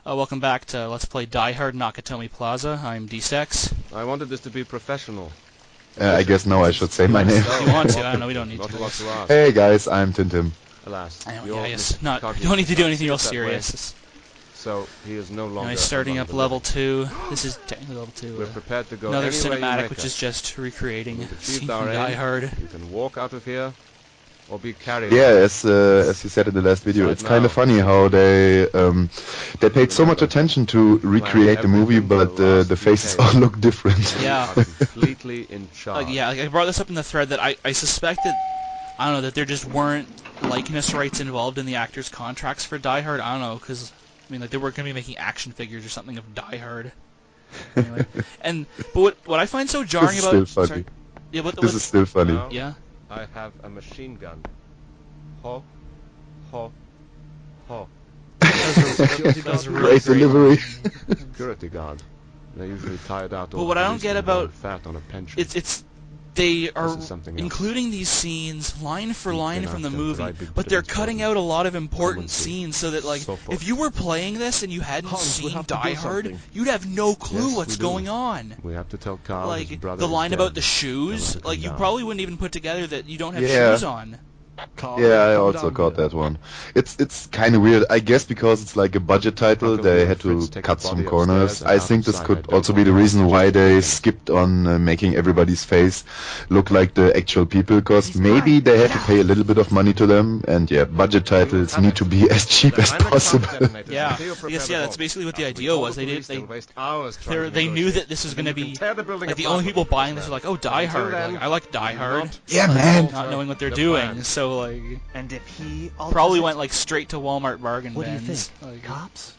Welcome back to Let's Play Die Hard Nakatomi Plaza. I'm DStecks. I wanted this to be professional. I guess now I should say my name. If you want to, I don't know, we don't need Not to. a lot to ask. Hey guys, I'm Tintin. Alas, I your guess Mr. not. Kagi You don't need to do anything real sees it that way, serious. So he is no longer. He's starting among up the level living. 2. This is technically level 2. We're prepared to go Another anywhere you cinematic, make which us. is just recreating We've a scene achieved from our Die aim. Hard. You can walk out of here, or be carried. Yeah, as you said in the last video, Right it's kind of now. funny how they paid so much attention to recreate the movie, but the faces all look different. Yeah. Are completely in charge. Yeah, like I brought this up in the thread that I suspect that, I don't know, that there just weren't likeness rights involved in the actors' contracts for Die Hard. I don't know, because, I mean, like, they were going to be making action figures or something of Die Hard. Anyway. But what I find so jarring This is about... still funny. Sorry. Yeah, This is still funny. Now, Yeah? I have a machine gun. Ho, ho, ho. That was really Great delivery. Security guard. They're usually tired out. But what I don't get about... fat on a pension. They are This is something else. including these scenes line for Deep line enough from the to movie, provide big but they're difference cutting from out a lot of important commonly scenes so that, like, so forth. if you were playing this and you hadn't Hans, we seen have to Die do Hard, something. you'd have no clue Yes, what's we do. going on. We have to tell Carl his Like, brother the is line dead. about the Tell shoes, him to like, come you down. probably wouldn't even put together that you don't have Yeah. shoes on. Yeah, I also caught that one. It's kind of weird. I guess because it's like a budget title, Uncle they Will had to Fritz take cut the some body corners. upstairs and I out think this inside. I could don't also be want the to reason why they again. skipped on making everybody's face look like the actual people, because He's maybe fine. they had to pay a little bit of money to them, and yeah, budget titles need to be as cheap as possible. Yeah, I guess, yeah, that's basically what the idea was. They knew that this was going to be, like, the only people buying this were like, oh, Die Hard, like, I like Die Hard. Yeah, man. Not knowing what they're doing, so, like, And if he probably went, like, straight to Walmart bargain what do you bins. think? Like, Cops?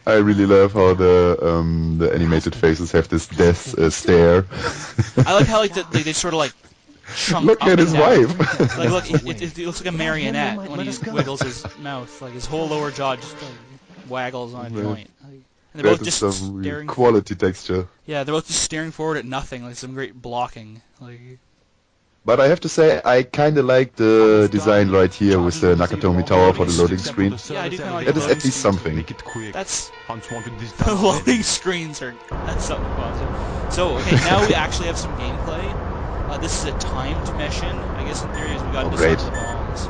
I really love how the animated faces have this death stare. I like how, like, they sort of, like, chunk Look up at and his down. wife. Like, look, it looks like a marionette might when let he us go. wiggles his mouth. Like, his whole lower jaw just, like, waggles on a Yeah. joint. Like, and they're both That is just some real staring... quality texture. Yeah, they're both just staring forward at nothing, like some great blocking. Like, But I have to say, I kind of like the design right here with the Nakatomi Tower for the loading screen. yeah, I do kind of like It the is loading at least screens. something. Make it quick. That's... Hans wanted this The done loading screens are... That's something positive. So, okay, now we actually have some gameplay. This is a timed mission. I guess in theory is we gotta Oh, disarm great. the bombs.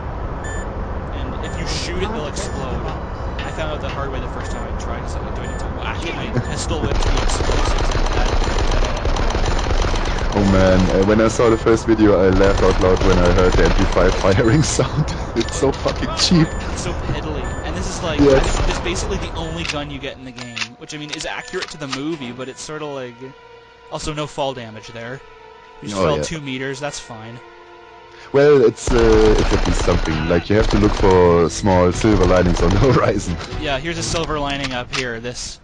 And if you shoot it, they'll explode. I found out the hard way the first time I tried, because I do I need to whack it? I pistol whipped the explosives and Oh man, when I saw the first video, I laughed out loud when I heard the MP5 firing sound. It's so fucking cheap. it's so piddly. And this is like, Yes. I think this is basically the only gun you get in the game. Which, I mean, is accurate to the movie, but it's sort of like... Also, no fall damage there. You just Oh, fell yeah. 2 meters, that's fine. Well, it's at least something. Like, you have to look for small silver linings on the horizon. Yeah, here's a silver lining up here. This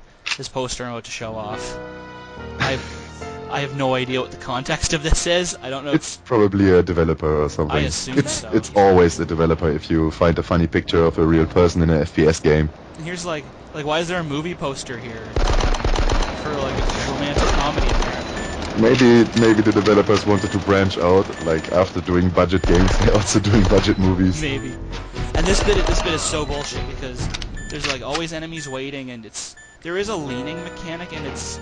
poster I'm about to show off. I have no idea what the context of this is. I don't know. It's probably a developer or something. I assume it's so. it's always a developer if you find a funny picture of a real person in an FPS game. And here's like why is there a movie poster here for like a romantic comedy? Apparently. Maybe the developers wanted to branch out. Like, after doing budget games, they're also doing budget movies. Maybe. And this bit is so bullshit because there's like always enemies waiting, and there is a leaning mechanic, and it's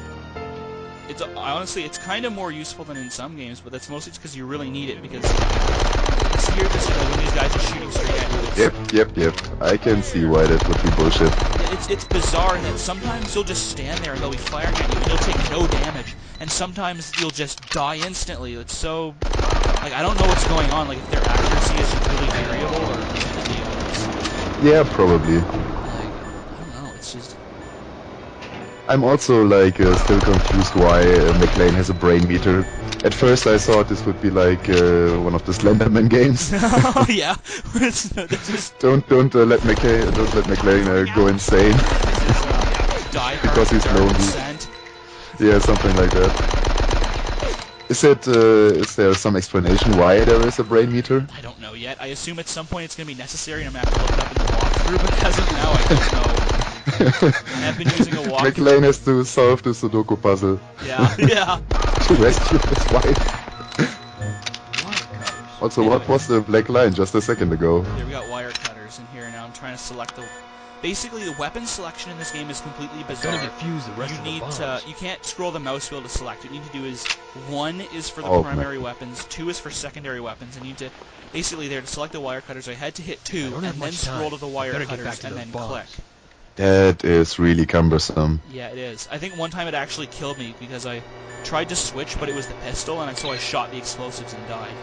honestly it's kind of more useful than in some games, but that's mostly because you really need it because it's here just like when these guys are shooting straight at you. Yep. I can see why that would be bullshit. It's bizarre in that sometimes you'll just stand there and they'll be firing at you and you'll take no damage, and sometimes you'll just die instantly. It's so like I don't know what's going on. Like if their accuracy is really variable or what the deal is. Yeah, probably. Like I don't know. It's just. I'm also like still confused why McLean has a brain meter. At first I thought this would be like one of the Slenderman games. Oh yeah. This is Don't let McLean go insane. Die Hard Because he's lonely. 30%. Yeah, something like that. Is there some explanation why there is a brain meter? I don't know yet. I assume at some point it's going to be necessary, and I'm going to have to look it up in the walkthrough, but as of now I don't know. I have been using a walkthrough. McLean has to solve the Sudoku puzzle Yeah, yeah. to rescue his wife. Also, what was the black line just a second ago? Here we got wire cutters in here now. I'm trying to select the... Basically, the weapon selection in this game is completely bizarre. Gonna defuse the rest You of the need bombs. to... You can't scroll the mouse wheel to select. What you need to do is, 1 is for the Oh, primary weapons, 2 is for secondary weapons, and you need to... Basically, there to select the wire cutters, I had to hit 2, I and don't have then much scroll time. to the I wire better get back cutters, to and those then bombs. click. That is really cumbersome. Yeah, it is. I think one time it actually killed me because I tried to switch, but it was the pistol, and so I shot the explosives and died.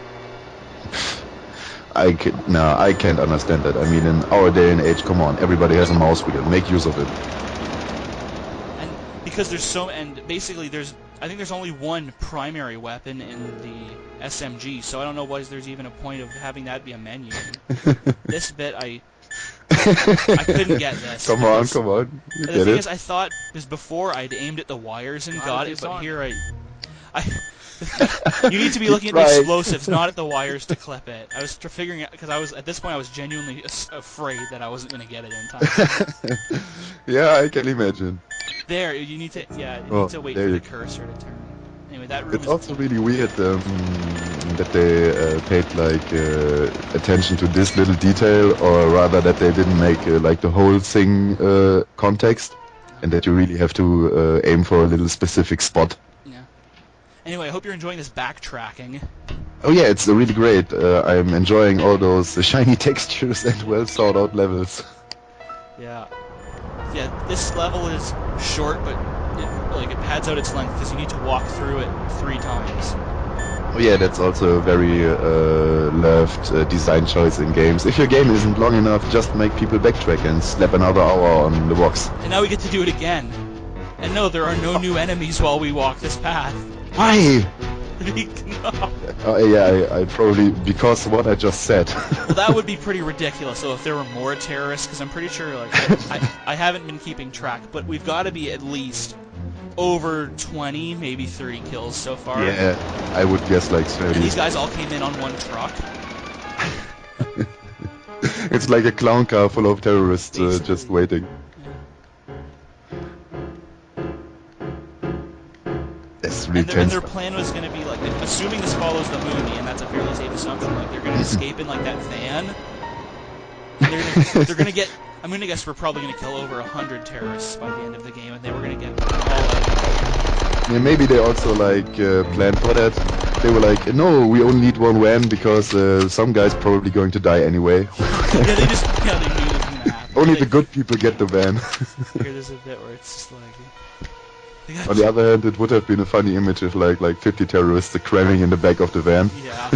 I can't understand that. I mean, in our day and age, come on, everybody has a mouse wheel. Make use of it. And because there's so, and basically I think there's only one primary weapon in the SMG, so I don't know why there's even a point of having that be a menu. This bit, I couldn't get this. Come on. You The get thing it. is, I thought, because before I'd aimed at the wires and got it, but here I you need to be looking at the Right. explosives, not at the wires to clip it. I was figuring out, because at this point I was genuinely afraid that I wasn't going to get it in time. Yeah, I can imagine. There, you need to, Oh, need to wait there for you the cursor to turn. Anyway, that room It's is... also really weird that they paid like attention to this little detail, or rather that they didn't make like the whole thing context, and that you really have to aim for a little specific spot. Yeah. Anyway, I hope you're enjoying this backtracking. Oh yeah, it's really great. I'm enjoying all those shiny textures and well thought out levels. Yeah. Yeah, this level is short, but it pads out its length because you need to walk through it 3 times. Oh yeah, that's also a very loved design choice in games. If your game isn't long enough, just make people backtrack and slap another hour on the box. And now we get to do it again. And no, there are no new enemies while we walk this path. Why? No. Oh yeah, I probably, because of what I just said. Well, that would be pretty ridiculous. So if there were more terrorists, because I'm pretty sure, like, I haven't been keeping track, but we've got to be at least over 20, maybe 30 kills so far. Yeah, I would guess like And 30. these guys all came in on one truck. It's like a clown car full of terrorists just waiting. That's really And tense. their plan was going to be, like, assuming this follows the movie, and that's a fairly safe assumption, like, they're going to escape in, like, that van. And they're going to get... I'm going to guess we're probably going to kill over 100 terrorists by the end of the game, and they were going to get all out. Yeah, maybe they also like planned for that. They were like, no, we only need one van because some guy's probably going to die anyway. Yeah, they just... Yeah, they knew it was going to happen. Only the good people get the van. Here, there's a bit where it's just like... On the other hand, it would have been a funny image if like 50 terrorists are cramming in the back of the van. Yeah.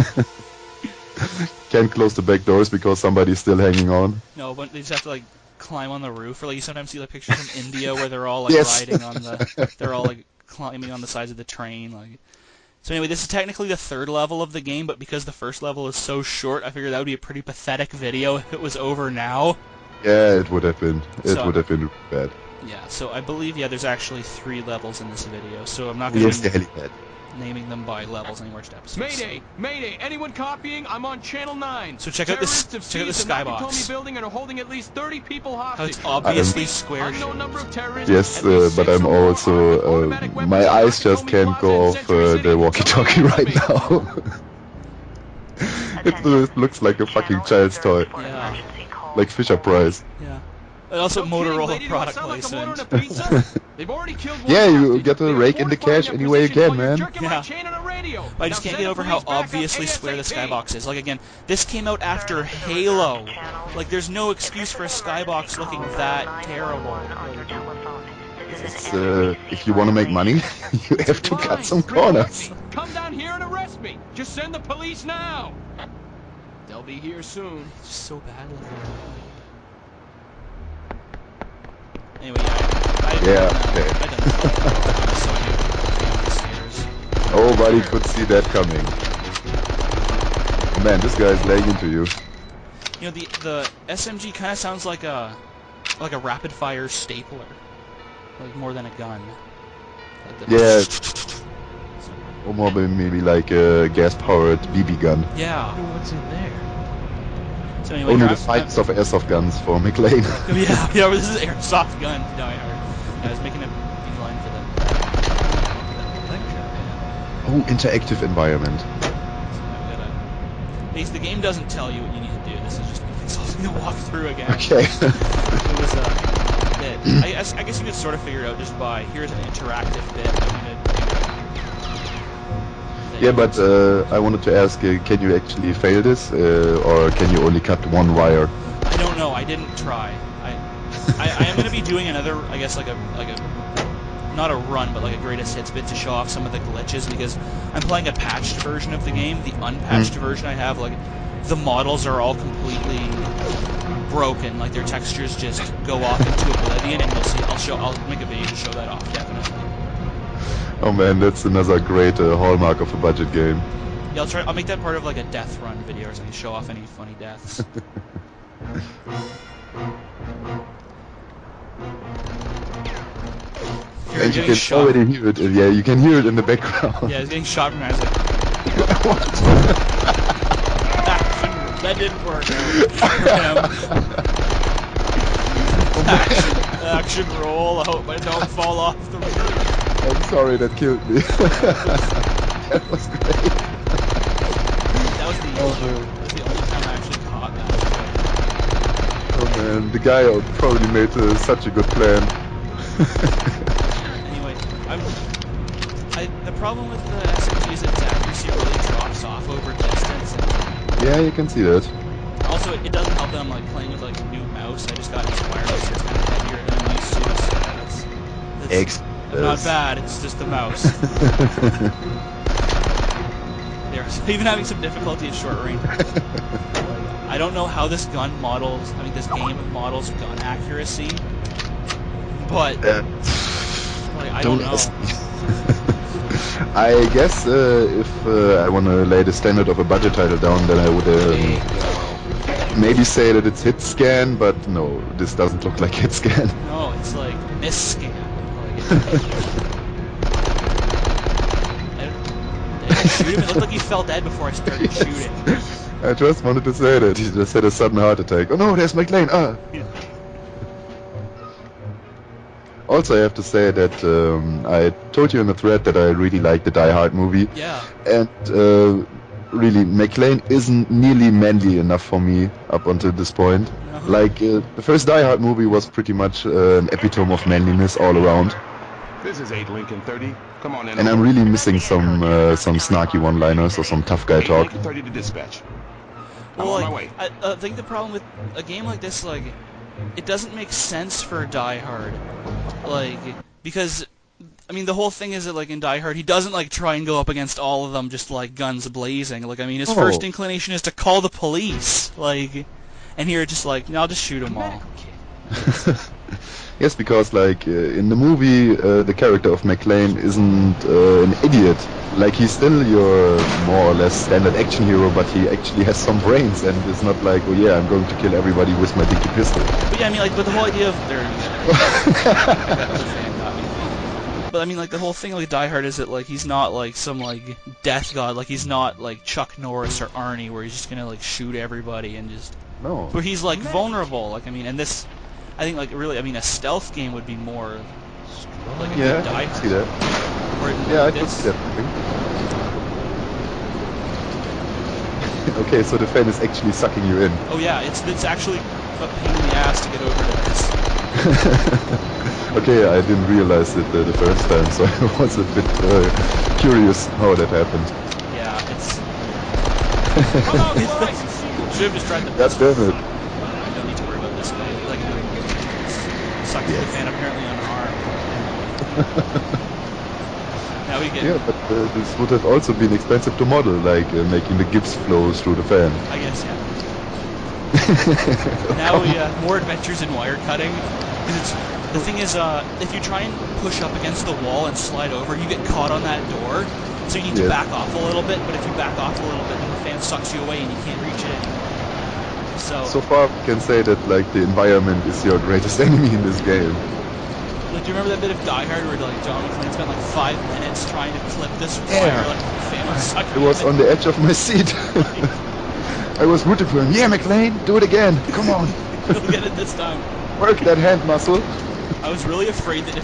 Can't close the back doors because somebody's still hanging on. No, but they just have to, like, climb on the roof. Or, like, you sometimes see, like, pictures from India where they're all, like, Yes. riding on the... They're all, like, climbing on the sides of the train, like... So anyway, this is technically the 3rd level of the game, but because the first level is so short, I figured that would be a pretty pathetic video if it was over now. Yeah, it would have been. It So- would have been bad. Yeah, so I believe, there's actually 3 levels in this video, so I'm not going Yes, to the be helipad. naming them by levels anymore, just episodes. Mayday! Mayday! Anyone copying? I'm on Channel 9. So check out this- Terrorists have check out the seized the skybox. Nakatomi building and are holding at least 30 people How hostage. it's obviously I'm- square Unknown shaped. number of terrorists. Yes, at least but 6 I'm or more also armed automatic weapons my at eyes just Nakatomi can't Plaza go in off Century City. the walkie-talkie Somebody right help me. now. It looks like a fucking child's toy, Yeah, like Fisher Price. yeah. And also No kidding, Motorola lady, do I product sound like a motor placement. on a pizza? They've already killed one Yeah, you hostage. get to They are rake in the fortifying cash their any way you position can, while you're man. jerking my Yeah. chain on a radio. But I just Now can't send get over the how police back up obviously square the ASAP. skybox is. Like, again, this came out after Halo. Like, there's no excuse for a skybox looking that terrible. It's, if you want to make money, you have to cut some corners. Come down here and arrest me. Just send the police now. They'll be here soon. It's just so bad looking. Anyway, I Nobody could see that coming. Man, this guy's laying into you. You know, the SMG kind of sounds like a rapid fire stapler, like more than a gun. Like the Yeah. Or more maybe like a gas-powered BB gun. Yeah. What's in there? So anyway, Only I'm- the fights of airsoft guns for McLean. yeah, but this is airsoft gun. No, I was making a beeline for the lecture. Oh, interactive environment. So I've got The game doesn't tell you what you need to do. This is just me consulting the walkthrough again. Okay. It was a bit. I guess you could sort of figure it out just by here's an interactive bit. Yeah, but I wanted to ask, can you actually fail this, or can you only cut one wire? I don't know. I didn't try. I am going to be doing another, I guess, like a not a run, but like a greatest hits bit to show off some of the glitches, because I'm playing a patched version of the game. The unpatched version I have, like, the models are all completely broken. Like, their textures just go off into oblivion, and you'll see. I'll make a video to show that off, definitely. Oh man, that's another great hallmark of a budget game. Yeah, I'll make that part of like a death run video or something, show off any funny deaths. And you can already hear it. Yeah, you can hear it in the background. Yeah, he's getting shot from there. I was like, What? that didn't work out. Action roll. I hope I don't fall off the roof. I'm sorry, that killed me. That was great. That was the only time I actually caught that. Oh man, the guy probably made such a good plan. Anyway, the problem with the SMG is that its accuracy really drops off over distance. Yeah, you can see that. Also, it doesn't help that I'm like playing with like a new mouse. I just got this wireless, so it's kind of heavier than I'm used to. So that's not bad. It's just the mouse. They're even having some difficulty at short range. I don't know how this gun models. I mean, this game models gun accuracy, but like, I don't know. I guess if I want to lay the standard of a budget title down, then I would maybe say that it's hit scan, but no, this doesn't look like hit scan. No, it's like miss scan. I didn't shoot him. It looked like he fell dead before I started shooting. I just wanted to say that. He just had a sudden heart attack. Oh no, there's McLean. Ah. Also, I have to say that I told you in the thread that I really like the Die Hard movie. Yeah. And really, McLean isn't nearly manly enough for me up until this point. No. Like, the first Die Hard movie was pretty much an epitome of manliness all around. This is 8 Lincoln 30. Come on in. And I'm really missing some snarky one-liners or some tough guy talk. 30 to dispatch. Well, like, I think the problem with a game like this, like, it doesn't make sense for Die Hard, like, because, I mean, the whole thing is that, like, in Die Hard, he doesn't, like, try and go up against all of them just, like, guns blazing. Like, I mean, his first inclination is to call the police, like, and here it's just like, no, I'll just shoot them all. Yes, because, like, in the movie, the character of McLean isn't an idiot. Like, he's still your more or less standard action hero, but he actually has some brains, and it's not like, oh yeah, I'm going to kill everybody with my dicky pistol. But yeah, I mean, like, but the whole idea of but I mean, like, the whole thing like Die Hard is that, like, he's not like some like death god. Like, he's not like Chuck Norris or Arnie, where he's just gonna like shoot everybody and just. No. Where he's like vulnerable. Like, I mean, and this, I think, like, really, I mean, a stealth game would be more like a good Die Hard. See that. Yeah, I could see that. Okay, so the fan is actually sucking you in. Oh yeah, it's actually a pain in the ass to get over to this. Okay, I didn't realize it the first time, so I was a bit curious how that happened. Yeah, it's. Should have just tried the. God damn it. I don't need to worry about this guy. Like, sucking the fan apparently unharmed. Now we get. Yeah, but this would have also been expensive to model, like making the gibbs flow through the fan. I guess, yeah. Now we more adventures in wire cutting. Because the thing is, if you try and push up against the wall and slide over, you get caught on that door. So you need to back off a little bit. But if you back off a little bit, then the fan sucks you away and you can't reach it anymore. So far, we can say that like the environment is your greatest enemy in this game. Like, do you remember that bit of Die Hard where like John McClane spent like 5 minutes trying to clip this wire, like the fan was sucking? It was on the edge of my seat. I was rooting for him. Yeah, McClane, do it again. Come on. You'll get it this time. Work that hand muscle. I was really afraid that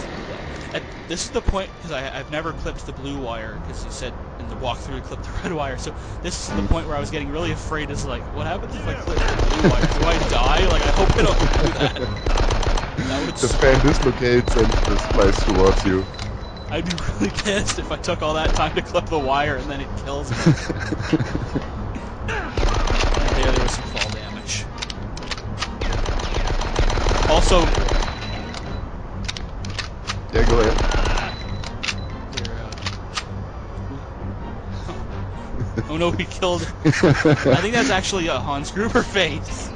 This is the point, because I've never clipped the blue wire, because you said in the walkthrough you clipped the red wire, so this is the point where I was getting really afraid, is like, what happens if I clip the blue wire? Do I die? Like, I hope I don't do that. That would The fan dislocates and just flies towards you. I'd be really pissed if I took all that time to clip the wire and then it kills me. And there was some fall damage. Also, Yeah, go ahead. oh no, he killed. I think that's actually a Hans Gruber face.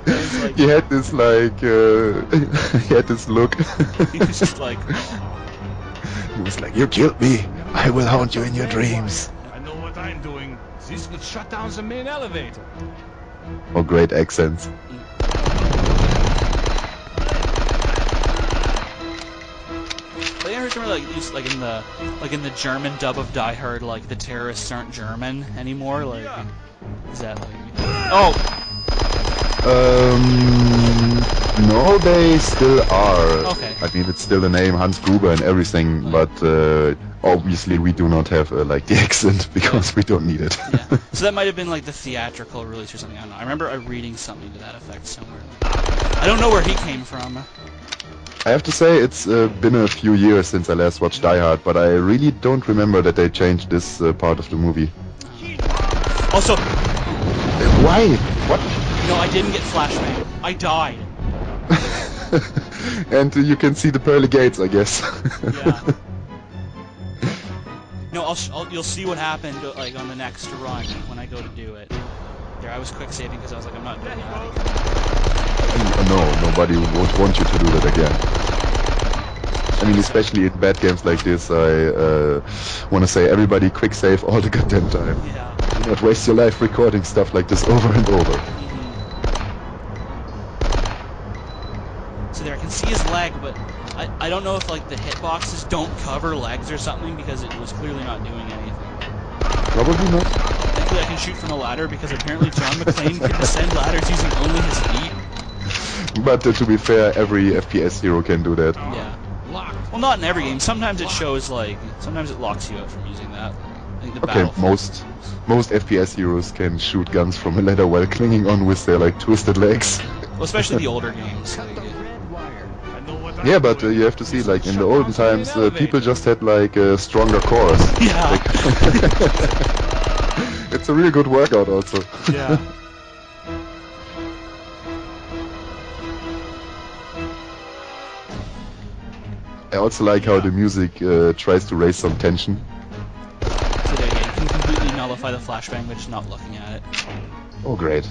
Like, He had this like, he had this look. he was just like, He was like, "You killed me. I will haunt you in your dreams." I know what I'm doing. This will shut down the main elevator. Oh, great accents. I remember like in the German dub of Die Hard, like the terrorists aren't German anymore. Like, is that like? Oh, No, they still are. Okay. I mean, it's still the name Hans Gruber and everything, but obviously we do not have like the accent because we don't need it. yeah. So that might have been like the theatrical release or something. I don't know. I remember reading something to that effect somewhere. I don't know where he came from. I have to say it's been a few years since I last watched Die Hard, but I really don't remember that they changed this part of the movie. Also, Why? What? no, I didn't get flashbang. I died. And you can see the pearly gates, I guess. Yeah. No, you'll see what happened like on the next run when I go to do it. There, I was quick saving because I was like, I'm not doing that. No, nobody would want you to do that again. I mean, especially in bad games like this, I want to say everybody quick save all the goddamn time. Yeah. Do not waste your life recording stuff like this over and over. So there, I can see his leg, but I don't know if like the hitboxes don't cover legs or something because it was clearly not doing anything. Probably not. Thankfully I can shoot from a ladder because apparently John McClane can descend ladders using only his feet. But to be fair, every FPS hero can do that. Yeah. Well, not in every game. Sometimes it shows like, sometimes it locks you out from using that. I think the Okay, Battlefield- most FPS heroes can shoot guns from a ladder while clinging on with their like twisted legs. Well, especially the older games. Like, Yeah, but you have to see, like in the olden times, people just had like stronger cores. yeah. It's a really good workout, also. Yeah. I also like how the music tries to raise some tension. So there you go. You can completely nullify the flashbang by just not looking at it. Oh, great.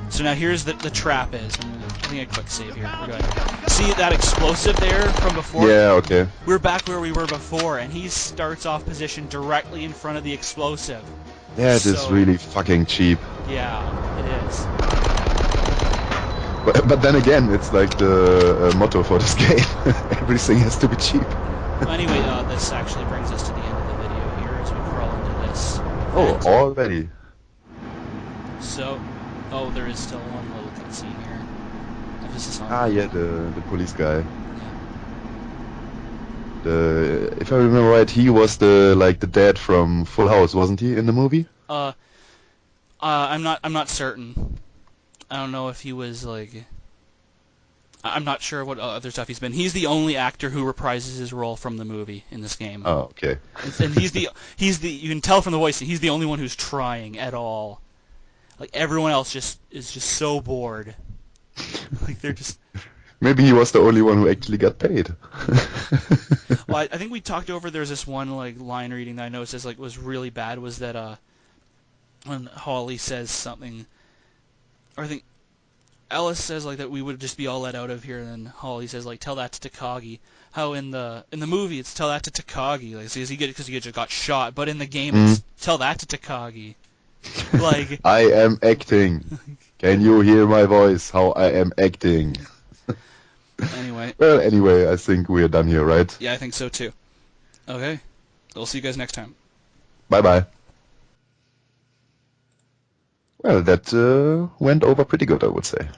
So now here's the trap is. I think a quick save here. We're going. See that explosive there from before? Yeah, okay. We're back where we were before, and he starts off positioned directly in front of the explosive. Yeah, it is So- really fucking cheap. Yeah, it is. But then again, it's like the motto for this game. Everything has to be cheap. Well, anyway, this actually brings us to the end of the video here as we crawl into this. Oh, event. already. So, there is still one little cutscene here. Emphasis on. Ah, yeah, the police guy. If I remember right, he was the dad from Full House, wasn't he, in the movie? I'm not certain. I don't know if he was like. I'm not sure what other stuff he's been. He's the only actor who reprises his role from the movie in this game. Oh, okay. And he's the you can tell from the voice he's the only one who's trying at all. Like everyone else is just so bored. Like they're just. Maybe he was the only one who actually got paid. Well, I think we talked over. There's this one like line reading that I noticed as like was really bad was that when Holly says something, or I think Ellis says like that we would just be all let out of here, and then Holly says like tell that to Takagi. How in the movie it's tell that to Takagi, like because he just got shot, but in the game it's tell that to Takagi. Like I am acting. Can you hear my voice? How I am acting. anyway. Well, anyway, I think we're done here, right? Yeah, I think so too. Okay, we'll see you guys next time. Bye bye. Well, that went over pretty good, I would say.